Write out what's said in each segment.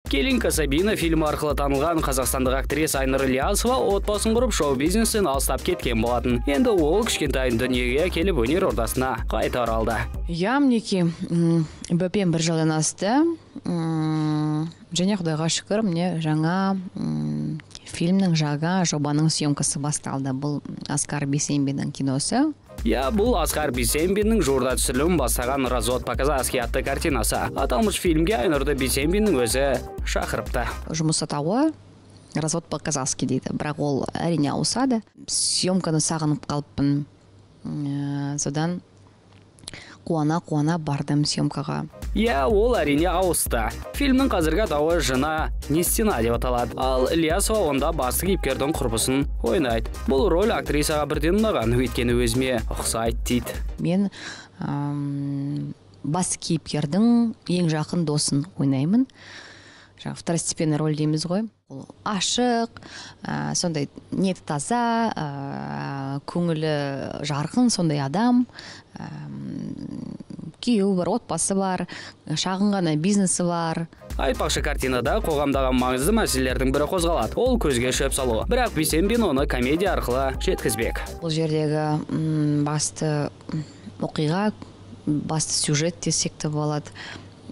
Келинка Сабина фильмі арқылы танылған қазақстандық актриса Айнұр Ильясова отбасын құрып шоу-бизнестен алыстап кеткен болатын. Енді ол кішкентайын дүниеге келіп өнер ордасына қайта оралды. Я мінекей бөпем бір жылдан асты. Және Құдайға шүкір, мне жаңа фильмнің жаңа жобаның съемкасы басталды. Бұл Асқар Бейсенбиннің киносы. Бұл Асқар Бейсенбиннің жуырда түсірілімін бастаған «Развод по-казахски» атты картинасы. Аталмыш фильмге Айнұрды Бейсенбиннің өзі шақырыпты. Жұмыс атауы «Развод по-казахски» дейді. Бірақ ол әрине ауысады. Съемканы сағынып қалыппын. Содан қуана бардым съемкаға. Ол әрине ауысты. Фильмнің қазіргі атауы «Жына не стена» деп аталады. Ал Ильясова онда басты кейіпкердің құрбысын ойнайды. Бұл роль актрисаға бірден ұнаған, өйткені өзіме ұқсайды дейді. Мен басты кейіпкердің ең жақын досын ойнаймын. Второстепенный роль дейміз ғой. Ол ашық, сондай ниеті таза, көңілі жарқын, сондай адам. Күйеуі бар, отбасы бар, шағын ғана бизнесі бар. Айтпақшы, картинада қоғамдағы маңызды мәселелердің бірі қозғалады. Ол көзге шөп салу. Бірақ Бейсенбин оны комедия арқылы жеткізбек. Бұл жердегі басты оқиға, басты сюжет десек те болады.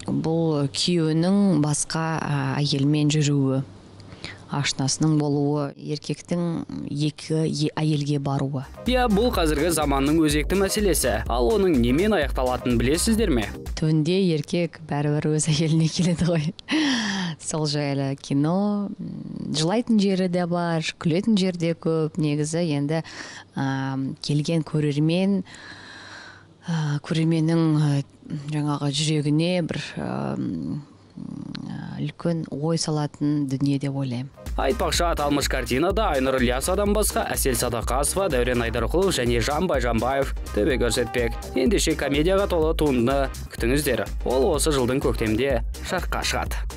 Бұл күйеуінің басқа әйелмен жүруі, ашынасының болуы, еркектің екі әйелге баруы. Бұл қазіргі заманның өзекті мәселесі. Ал оның немен аяқталатынын білесіздер ме? Түнде еркек бәрібір өз әйеліне келеді ғой. Сол жайлы кино, жылайтын жері де бар, күлетін жерде көп. Негізі енді келген көрерменнің жаңағы жүрегіне бір үлкен ой салатын дүние деп ойлаймын. Айтпақшы, аталмыш картинада Айнұр Ильясовадан басқа Әсел Садақасова, Дәурен Айдарқұлов және Жанбай Жанбаев төбе көрсетпек. Ендеше комедияға толы туындыны күтіңіздер. Ол осы жылдың көктемде жарыққа шығады.